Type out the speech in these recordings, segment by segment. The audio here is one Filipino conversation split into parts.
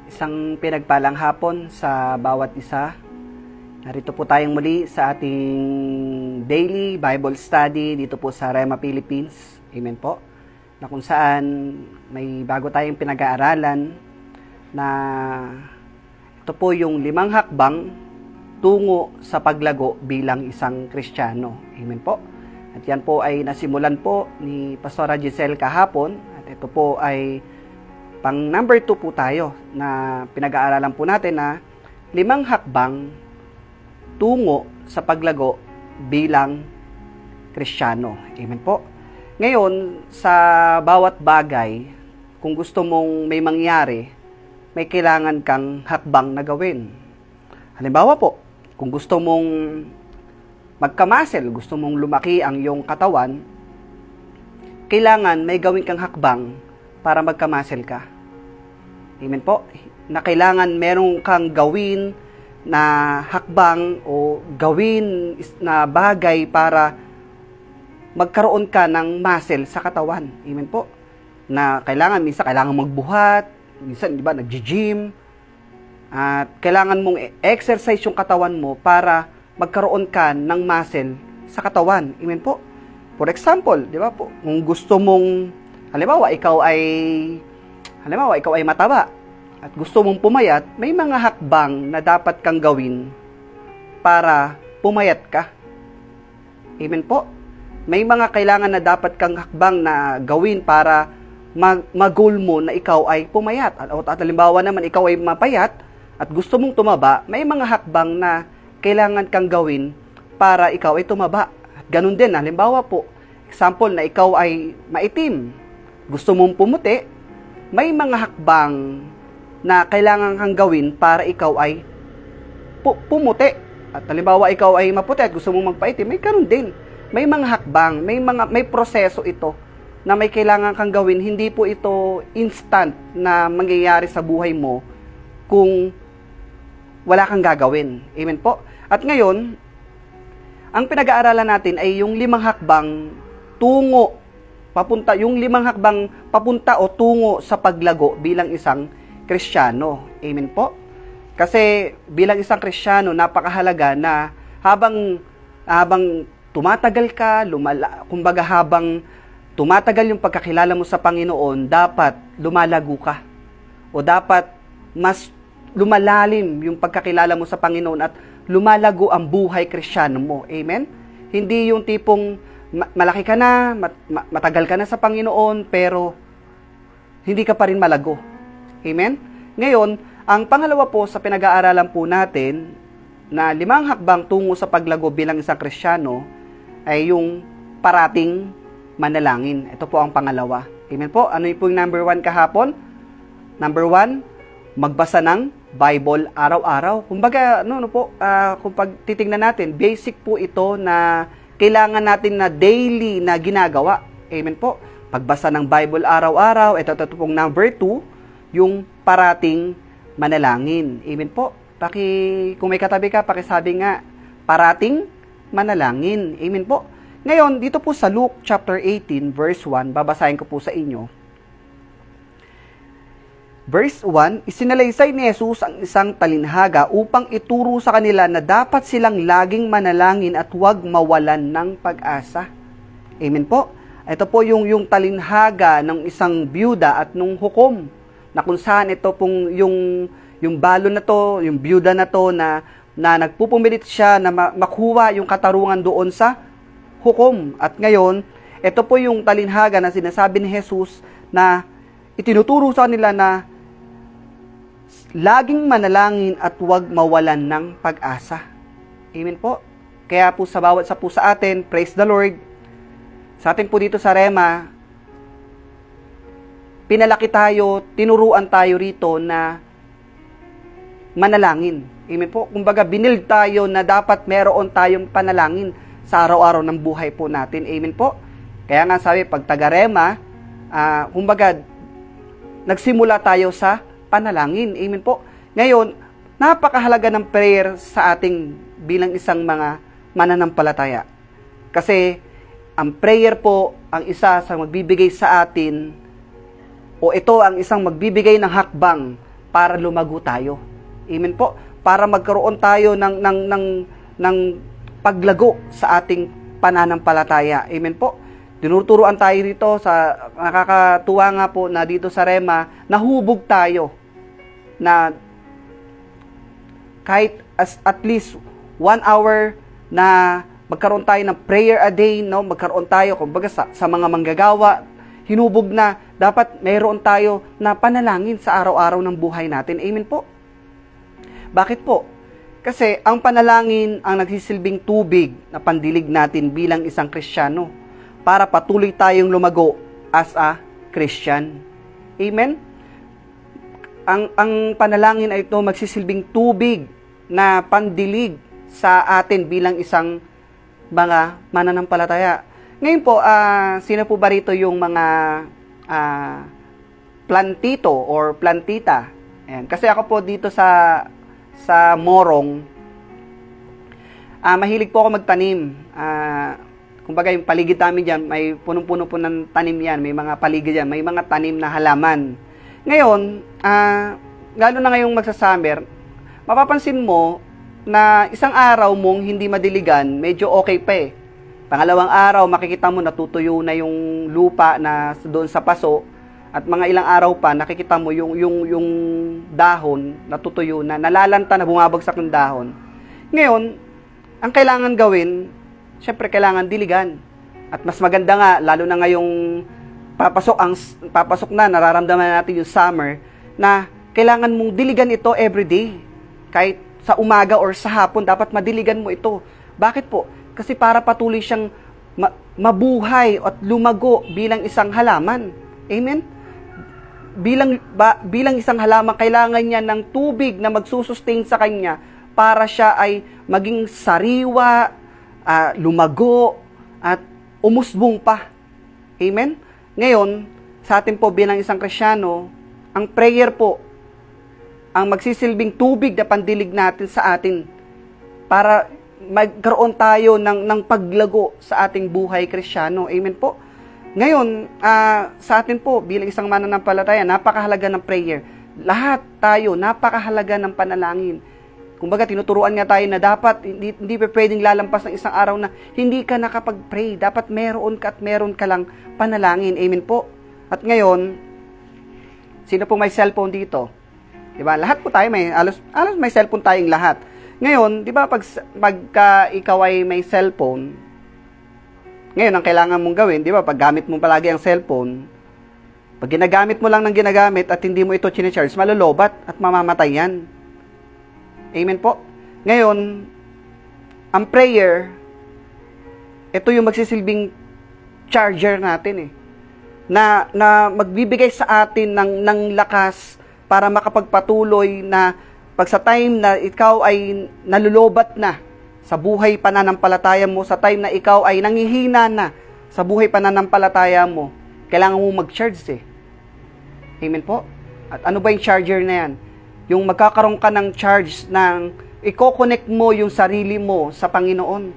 Isang pinagpalang hapon sa bawat isa. Narito po tayong muli sa ating daily Bible study dito po sa Rema Philippines. Amen po. Na kung saan may bago tayong pinag-aaralan na ito po yung 5 hakbang tungo sa paglago bilang isang Kristiyano. Amen po. At yan po ay nasimulan po ni Pastora Giselle kahapon. At ito po ay pang number 2 po tayo na pinag-aaralan po natin na 5 hakbang tungo sa paglago bilang Kristiyano. Amen po. Ngayon, sa bawat bagay, kung gusto mong may mangyari, may kailangan kang hakbang na gawin. Halimbawa po, kung gusto mong magkamasel, gusto mong lumaki ang iyong katawan, kailangan may gawin kang hakbang para magkamasel ka. Amen po. Na kailangan meron kang gawin na hakbang o gawin na bagay para magkaroon ka ng muscle sa katawan. Amen po. Na minsan kailangan magbuhat, minsan, di ba, nag-gym, at kailangan mong exercise yung katawan mo para magkaroon ka ng muscle sa katawan. Amen po. For example, di ba po, kung gusto mong, halimbawa, ikaw ay mataba at gusto mong pumayat, may mga hakbang na dapat kang gawin para pumayat ka. Amen po. May mga kailangan na dapat kang hakbang na gawin para mag-goal mo na ikaw ay pumayat. At halimbawa naman, ikaw ay mapayat at gusto mong tumaba, may mga hakbang na kailangan kang gawin para ikaw ay tumaba. At ganun din, halimbawa po, example na ikaw ay maitim, gusto mong pumuti, may mga hakbang na kailangan kang gawin para ikaw ay pumuti. At halimbawa, ikaw ay maputi at gusto mong magpaitim, may karon din. May mga hakbang, may proseso ito na may kailangan kang gawin. Hindi po ito instant na mangyayari sa buhay mo kung wala kang gagawin. Amen po. At ngayon, ang pinag-aaralan natin ay yung 5 hakbang papunta o tungo sa paglago bilang isang Kristiyano. Amen po. Kasi bilang isang Kristiyano, napakahalaga na habang tumatagal ka, habang tumatagal yung pagkakilala mo sa Panginoon, dapat lumalago ka. O dapat mas lumalalim yung pagkakilala mo sa Panginoon at lumalago ang buhay Kristiyano mo. Amen? Hindi yung tipong malaki ka na, matagal ka na sa Panginoon, pero hindi ka pa rin malago. Amen? Ngayon, ang pangalawa po sa pinag-aaralan po natin na 5 hakbang tungo sa paglago bilang isang Kristiyano ay yung parating manalangin. Ito po ang pangalawa. Amen po? Ano po yung number 1 kahapon? Number 1, magbasa ng Bible araw-araw. Kumbaga, kung titingnan natin, basic po ito na kailangan natin na daily na ginagawa. Amen po. Pagbasa ng Bible araw-araw. Ito pong number 2, yung parating manalangin. Amen po. Kung may katabi ka, pakisabi nga, parating manalangin. Amen po. Ngayon, dito po sa Luke chapter 18, verse 1, babasahin ko po sa inyo. Verse 1, isinalaysay ni Jesus ang isang talinhaga upang ituro sa kanila na dapat silang laging manalangin at huwag mawalan ng pag-asa. Amen po. Ito po yung talinhaga ng isang byuda at nung hukom, na kung saan ito pong yung balo na to, yung byuda na to na nagpupumilit siya na makuha yung katarungan doon sa hukom. At ngayon, ito po yung talinhaga na sinasabi ni Jesus na itinuturo sa kanila na laging manalangin at huwag mawalan ng pag-asa. Amen po. Kaya po sa bawat sa atin, praise the Lord, sa atin po dito sa Rema, pinalaki tayo, tinuruan tayo rito na manalangin. Amen po. Kumbaga, binild tayo na dapat meron tayong panalangin sa araw-araw ng buhay po natin. Amen po. Kaya nga sabi, pag taga-Rema, kumbaga, nagsimula tayo sa panalangin. Amen po. Ngayon, napakahalaga ng prayer sa ating bilang isang mga mananampalataya. Kasi, ang prayer po, ang isa sa magbibigay sa atin, o ito ang isang magbibigay ng hakbang para lumago tayo. Amen po. Para magkaroon tayo ng paglago sa ating pananampalataya. Amen po. Tinuturuan tayo dito sa nakakatuwa nga po na dito sa Rema, nahubog tayo na kahit at least 1 hour na magkaroon tayo ng prayer a day, no? Magkaroon tayo, kumbaga sa mga manggagawa, hinubog na dapat mayroon tayo na panalangin sa araw-araw ng buhay natin. Amen po. Bakit po? Kasi ang panalangin ang nagsisilbing tubig na pandilig natin bilang isang Kristiyano para patuloy tayong lumago as a Christian. Amen? Ang panalangin ay ito magsisilbing tubig na pandilig sa atin bilang isang mga mananampalataya. Ngayon po, sino po ba rito yung mga plantito or plantita? Ayan. Kasi ako po dito sa Morong, mahilig po ako magtanim. Kumbaga yung paligid namin dyan, may punong-puno po ng tanim yan, may mga paligid dyan, may mga tanim na halaman. Ngayon, lalo na ngayong magsa-summer, mapapansin mo na isang araw mong hindi madiligan, medyo okay pa eh. Pangalawang araw, makikita mo natutuyo na yung lupa na doon sa paso, at mga ilang araw pa, nakikita mo yung dahon natutuyo na, nalalanta na bumabagsak yung dahon. Ngayon, ang kailangan gawin, syempre kailangan diligan. At mas maganda nga, lalo na ngayong papasok na, nararamdaman natin yung summer, na kailangan mong diligan ito everyday. Kahit sa umaga or sa hapon, dapat madiligan mo ito. Bakit po? Kasi para patuloy siyang mabuhay at lumago bilang isang halaman. Amen? Bilang isang halaman, kailangan niya ng tubig na magsusustain sa kanya para siya ay maging sariwa, lumago, at umusbong pa. Amen? Ngayon, sa atin po bilang isang Kristiyano, ang prayer po, ang magsisilbing tubig na pandilig natin sa atin para magkaroon tayo ng paglago sa ating buhay Kristiyano. Amen po? Ngayon, sa atin po, bilang isang mananampalataya, napakahalaga ng prayer. Lahat tayo, napakahalaga ng panalangin. Kumbaga, tinuturuan nga tayo na dapat, hindi pa pwedeng lalampas ng isang araw na hindi ka nakapag-pray. Dapat meron ka at meron ka lang panalangin. Amen po? At ngayon, sino po may cellphone dito? Diba? Lahat po tayo, alos may cellphone tayong lahat. Ngayon, di ba, pagka ikaw ay may cellphone, ngayon, ang kailangan mong gawin, di ba, pag gamit mo palagi ang cellphone, pag ginagamit mo lang ng ginagamit at hindi mo ito chine-charge, malolobat at mamamatay yan. Amen po? Ngayon, ang prayer, ito yung magsisilbing charger natin eh, na magbibigay sa atin ng lakas para makapagpatuloy na pag sa time na ikaw ay nalulobat na sa buhay pananampalataya mo, sa time na ikaw ay nangihina na sa buhay pananampalataya mo, kailangan mo mag-charge eh. Amen po? At ano ba yung charger na yan? Yung magkakaroon ka ng charge ng i-connect mo yung sarili mo sa Panginoon.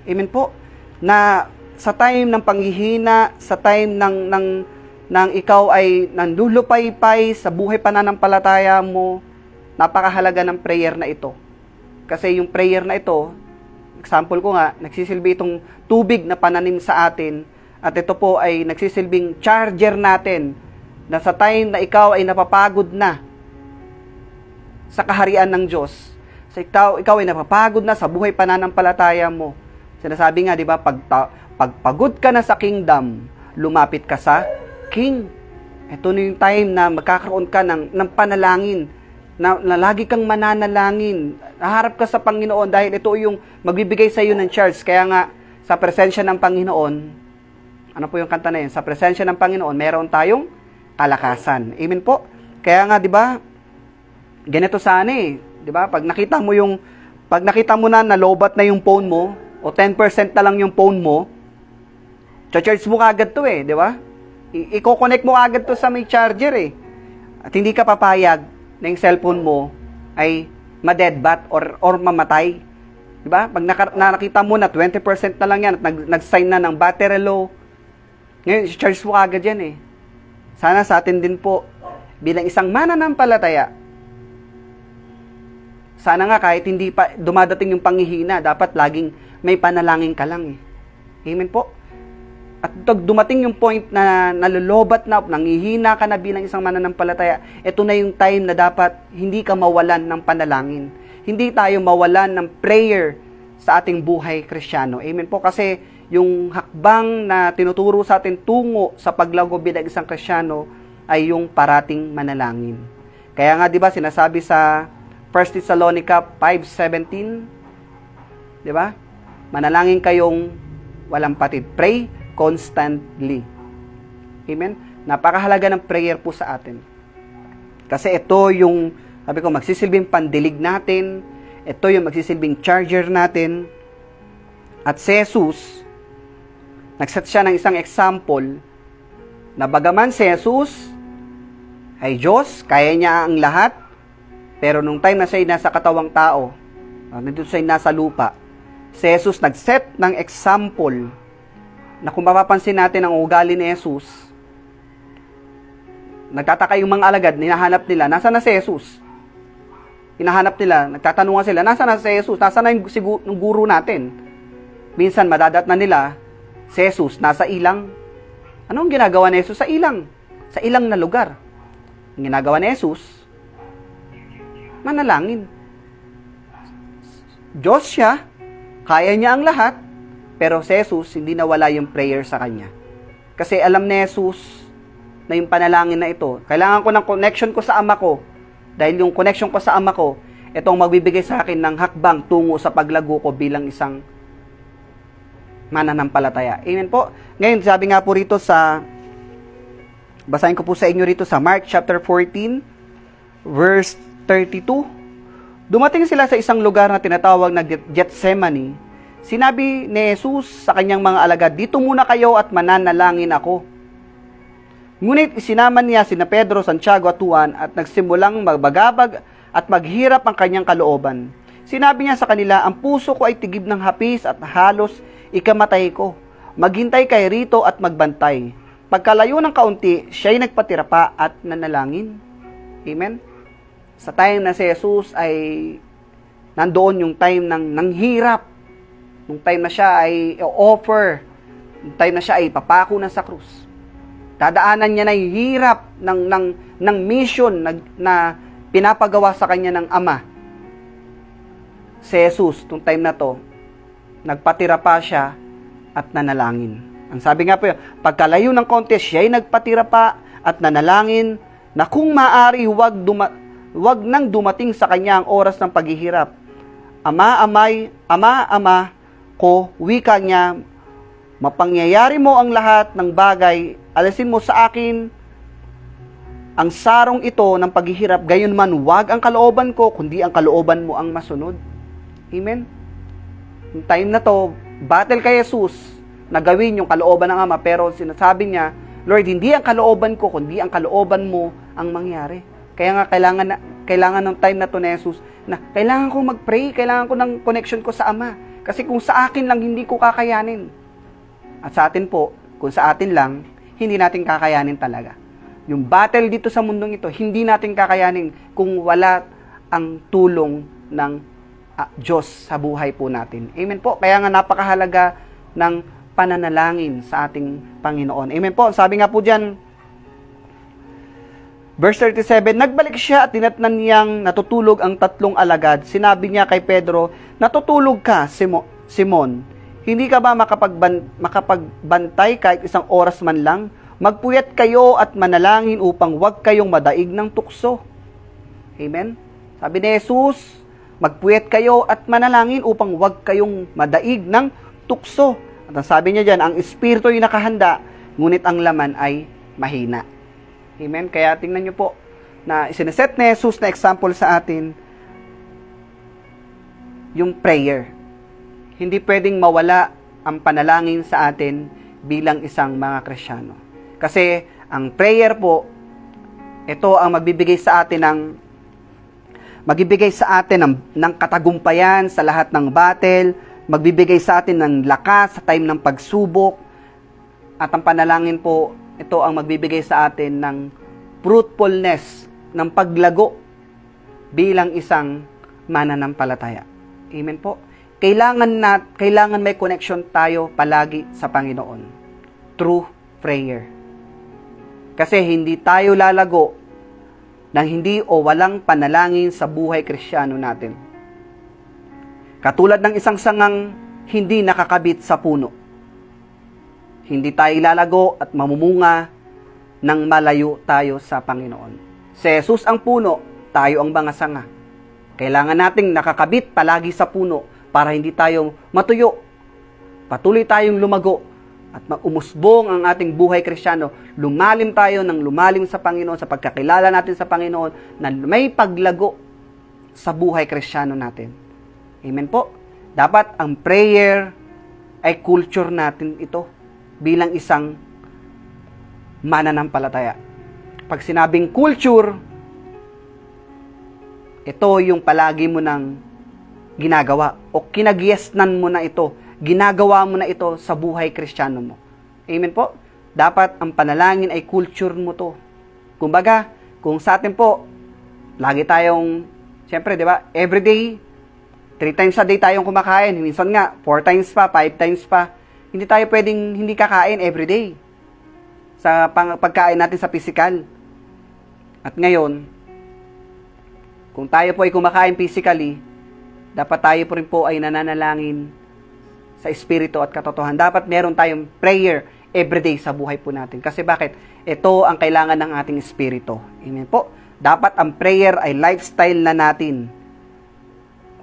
Amen po? Na sa time ng panghihina, sa time ng ikaw ay nandulupaypay sa buhay pananampalataya mo, napakahalaga ng prayer na ito. Kasi yung prayer na ito, example ko nga, nagsisilbi itong tubig na pananim sa atin, at ito po ay nagsisilbing charger natin, na sa time na ikaw ay napapagod na sa kaharian ng Diyos, sa ikaw ay napapagod na sa buhay pananampalataya mo. Sinasabi nga, di ba, pagpagod ka na sa kingdom, lumapit ka sa King. Ito na yung time na magkakaroon ka ng panalangin, na lagi kang mananalangin, naharap ka sa Panginoon dahil ito yung magbibigay sa iyo ng charge. Kaya nga, sa presensya ng Panginoon, ano po yung kanta na yun? Sa presensya ng Panginoon, meron tayong kalakasan. Amen po? Kaya nga, di ba, ganito sana eh. Di ba? Pag nakita mo na nalobat na yung phone mo, o 10% na lang yung phone mo, charge mo kagad to eh, di ba? I-connect mo agad to sa may charger eh. At hindi ka papayag na yung cellphone mo ay ma-deadbat or mamatay. Diba? Pag nakita mo na 20% na lang yan at nag-sign na ng battery low, ngayon, charge mo agad yan eh. Sana sa atin din po, bilang isang mananampalataya, Sana nga kahit hindi pa dumadating yung panghihina, dapat laging may panalangin ka lang eh. Amen po. At dumating yung point na nalulobat na, nanghihina ka na bilang isang mananampalataya, ito na yung time na dapat hindi ka mawalan ng panalangin. Hindi tayo mawalan ng prayer sa ating buhay Kristiyano. Amen po. Kasi yung hakbang na tinuturo sa atin tungo sa paglago bilang isang Kristiyano ay yung parating manalangin. Kaya nga 'di ba sinasabi sa 1 Thessalonica 5:17, 'di ba? Manalangin kayong walang patid. Pray constantly. Amen? Napakahalaga ng prayer po sa atin. Kasi ito yung, sabi ko, magsisilbing pandilig natin, ito yung magsisilbing charger natin, at si Jesus, nagset siya ng isang example, na bagaman si Jesus ay Diyos, kaya niya ang lahat, pero nung time na siya nasa katawang tao, nandito siya nasa lupa, si Jesus nagset ng example na kung mapapansin natin ang ugali ni Jesus, nagtataka yung mga alagad, hinahanap nila, nasaan na si Jesus? Hinahanap nila, nagtatanungan sila, nasaan na si Jesus? Nasaan na yung guro natin? Minsan, madadat na nila, si Jesus, nasa ilang. Anong ginagawa ni Jesus sa ilang? Sa ilang na lugar. Ang ginagawa ni Jesus, manalangin. Diyos siya, kaya niya ang lahat, pero si Jesus, hindi nawala yung prayer sa kanya. Kasi alam ni Jesus na yung panalangin na ito, kailangan ko ng connection ko sa Ama ko. Dahil yung connection ko sa Ama ko, itong magbibigay sa akin ng hakbang tungo sa paglago ko bilang isang mananampalataya. Amen po. Ngayon, sabi nga po rito basahin ko po sa inyo rito sa Mark chapter 14, verse 32. Dumating sila sa isang lugar na tinatawag na Gethsemane. Sinabi ni Jesus sa kanyang mga alagad, dito muna kayo at mananalangin ako. Ngunit isinama niya sina Pedro, Santiago at Juan at nagsimulang magbagabag at maghirap ang kanyang kalooban. Sinabi niya sa kanila, ang puso ko ay tigib ng hapis at halos ikamatay ko. Maghintay kayo rito at magbantay. Pagkalayo ng kaunti, siya'y nagpatira pa at nanalangin. Amen? Sa time na si Jesus ay nandoon yung time ng hirap. Nung time na siya ay offer, nung time na siya ay papako na sa krus. Dadaanan niya na yung hirap ng mission na pinapagawa sa kanya ng Ama. Si Jesus, nung time na to, nagpatira pa siya at nanalangin. Ang sabi nga po yun, pagkalayo ng konti, siya ay nagpatira pa at nanalangin na kung maaari, wag nang dumating sa kanya ang oras ng paghihirap. Ama ko, wika niya, mapangyayari mo ang lahat ng bagay, alisin mo sa akin ang sarong ito ng paghihirap, gayon man wag ang kalooban ko, kundi ang kalooban mo ang masunod. Amen? Yung time na to, battle kay Jesus, na gawin yung kalooban ng Ama, pero sinasabi niya, Lord, hindi ang kalooban ko, kundi ang kalooban mo ang mangyari. Kaya nga, kailangan ng time na to ni Jesus, na kailangan kong mag-pray, kailangan ko ng connection ko sa Ama. Kasi kung sa akin lang, hindi ko kakayanin. At sa atin po, kung sa atin lang, hindi natin kakayanin talaga. Yung battle dito sa mundong ito, hindi natin kakayanin kung wala ang tulong ng Diyos sa buhay po natin. Amen po. Kaya nga napakahalaga ng pananalangin sa ating Panginoon. Amen po. Sabi nga po dyan, verse 37, nagbalik siya at tinatnan niyang natutulog ang tatlong alagad. Sinabi niya kay Pedro, natutulog ka, Simon. Hindi ka ba makapagbantay kahit isang oras man lang? Magpuyat kayo at manalangin upang huwag kayong madaig ng tukso. Amen? Sabi ni Jesus, magpuyat kayo at manalangin upang huwag kayong madaig ng tukso. At ang sabi niya dyan, ang espiritu ay nakahanda, ngunit ang laman ay mahina. Amen? Kaya tingnan niyo po, na isineset ni Jesus na example sa atin, yung prayer. Hindi pwedeng mawala ang panalangin sa atin bilang isang mga Kristiyano. Kasi ang prayer po, ito ang magbibigay sa atin ng katagumpayan sa lahat ng battle, magbibigay sa atin ng lakas sa time ng pagsubok, at ang panalangin po, ito ang magbibigay sa atin ng fruitfulness, ng paglago bilang isang mananampalataya. Amen po. Kailangan may connection tayo palagi sa Panginoon through prayer. Kasi hindi tayo lalago ng hindi o walang panalangin sa buhay Kristiyano natin. Katulad ng isang sangang hindi nakakabit sa puno. Hindi tayo lalago at mamumunga nang malayo tayo sa Panginoon. Si Jesus ang puno, tayo ang mga sanga. Kailangan nating nakakabit palagi sa puno para hindi tayo matuyo. Patuloy tayong lumago at umusbong ang ating buhay Kristiyano. Lumalim tayo ng lumalim sa Panginoon sa pagkakilala natin sa Panginoon na may paglago sa buhay Kristiyano natin. Amen po. Dapat ang prayer ay culture natin ito bilang isang mananampalataya. Pag sinabing culture, ito yung palagi mo nang ginagawa o kinagyesnan mo na ito, ginagawa mo na ito sa buhay Kristiyano mo. Amen po? Dapat ang panalangin ay culture mo to. Kumbaga, kung sa atin po, lagi tayong, siyempre, di ba, everyday, 3 times a day tayong kumakain. Minsan nga, 4 times pa, 5 times pa. Hindi tayo pwedeng hindi kakain everyday sa pagkain natin sa physical. At ngayon, kung tayo po ay kumakain physically, dapat tayo po rin po ay nananalangin sa espiritu at katotohanan. Dapat meron tayong prayer everyday sa buhay po natin. Kasi bakit? Ito ang kailangan ng ating espiritu. Amen po. Dapat ang prayer ay lifestyle na natin.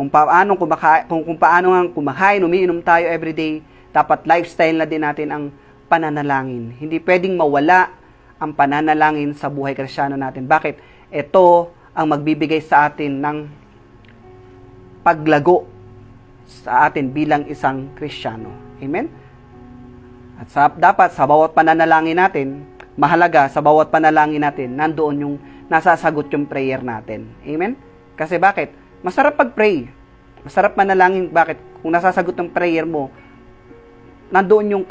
Kung paano kumakain, umiinom tayo everyday, dapat lifestyle na din natin ang pananalangin. Hindi pwedeng mawala ang pananalangin sa buhay Kristiyano natin. Bakit? Ito ang magbibigay sa atin ng paglago sa atin bilang isang Kristiyano. Amen? At dapat sa bawat pananalangin natin, mahalaga sa bawat panalangin natin, nandoon yung nasasagot yung prayer natin. Amen? Kasi bakit? Masarap pag-pray. Masarap manalangin. Bakit? Kung nasasagot yung prayer mo, nandoon yung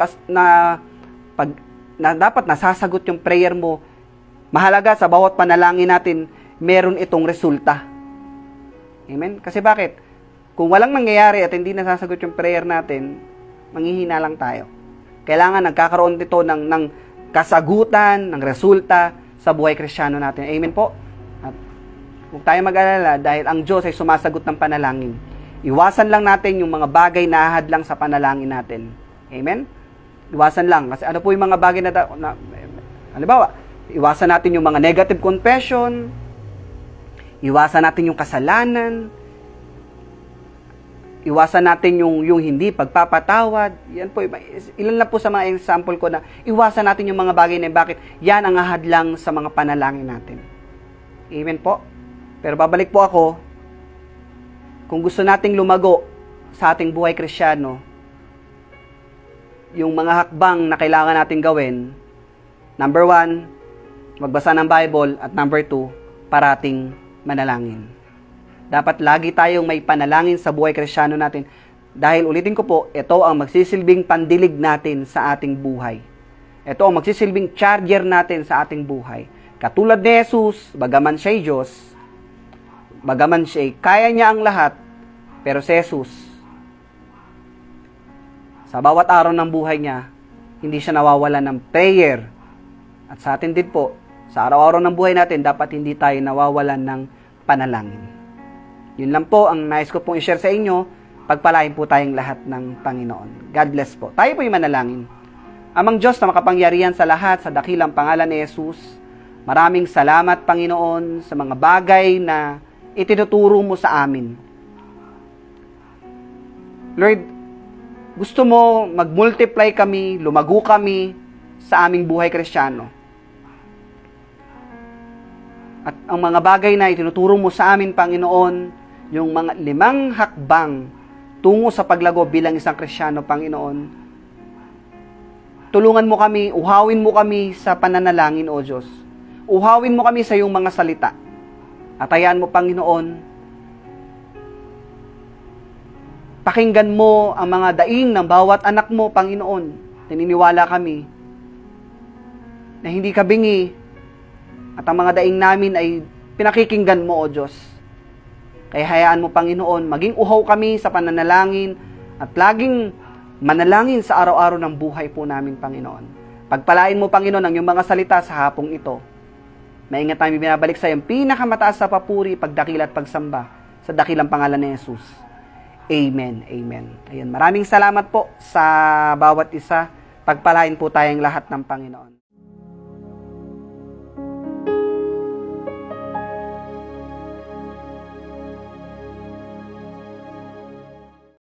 dapat nasasagot yung prayer mo. Mahalaga sa bawat panalangin natin, meron itong resulta. Amen? Kasi bakit? Kung walang nangyayari at hindi nasasagot yung prayer natin, manghihina lang tayo. Kailangan nagkakaroon dito ng kasagutan, ng resulta sa buhay Kristiyano natin. Amen po? At huwag tayo mag-alala dahil ang Diyos ay sumasagot ng panalangin. Iwasan lang natin yung mga bagay na hadlang sa panalangin natin. Amen? Iwasan lang. Kasi ano po yung mga bagay halimbawa, iwasan natin yung mga negative confession, iwasan natin yung kasalanan, iwasan natin yung hindi pagpapatawad. Yan po, ilan lang po sa mga example ko na iwasan natin yung mga bagay na bakit yan ang ahadlang sa mga panalangin natin. Amen po? Pero babalik po ako, kung gusto nating lumago sa ating buhay Kristiyano, yung mga hakbang na kailangan natin gawin, number 1, magbasa ng Bible, at number 2, parating manalangin. Dapat lagi tayong may panalangin sa buhay Kristiyano natin. Dahil ulitin ko po, ito ang magsisilbing pandilig natin sa ating buhay. Ito ang magsisilbing charger natin sa ating buhay. Katulad ni Jesus, bagaman siya'y Diyos, bagaman siya'y kaya niya ang lahat, pero si Jesus, sa bawat araw ng buhay niya, hindi siya nawawalan ng prayer. At sa atin din po, sa araw-araw ng buhay natin, dapat hindi tayo nawawalan ng panalangin. Yun lang po ang nais ko pong i-share sa inyo. Pagpalain po tayong lahat ng Panginoon. God bless po. Tayo po yung manalangin. Amang Diyos na makapangyarihan sa lahat, sa dakilang pangalan ni Jesus, maraming salamat, Panginoon, sa mga bagay na itinuturo mo sa amin. Lord, gusto mo mag-multiply kami, lumago kami sa aming buhay Kristiyano. At ang mga bagay na itinuturo mo sa amin, Panginoon, yung mga 5 hakbang tungo sa paglago bilang isang Kristiyano, Panginoon, tulungan mo kami, uhawin mo kami sa pananalangin, O Diyos. Uhawin mo kami sa iyong mga salita. At hayaan mo, Panginoon, pakinggan mo ang mga daing ng bawat anak mo, Panginoon. Naniniwala kami na hindi ka bingi at ang mga daing namin ay pinakikinggan mo, O Diyos. Kaya hayaan mo, Panginoon, maging uhaw kami sa pananalangin at laging manalangin sa araw-araw ng buhay po namin, Panginoon. Pagpalain mo, Panginoon, ang iyong mga salita sa hapong ito. Maingat namin binabalik sa iyong pinakamataas na papuri, pagdakila at pagsamba sa dakilang pangalan ni Jesus. Amen. Amen. Ayun, maraming salamat po sa bawat isa. Pagpalain po tayong lahat ng Panginoon.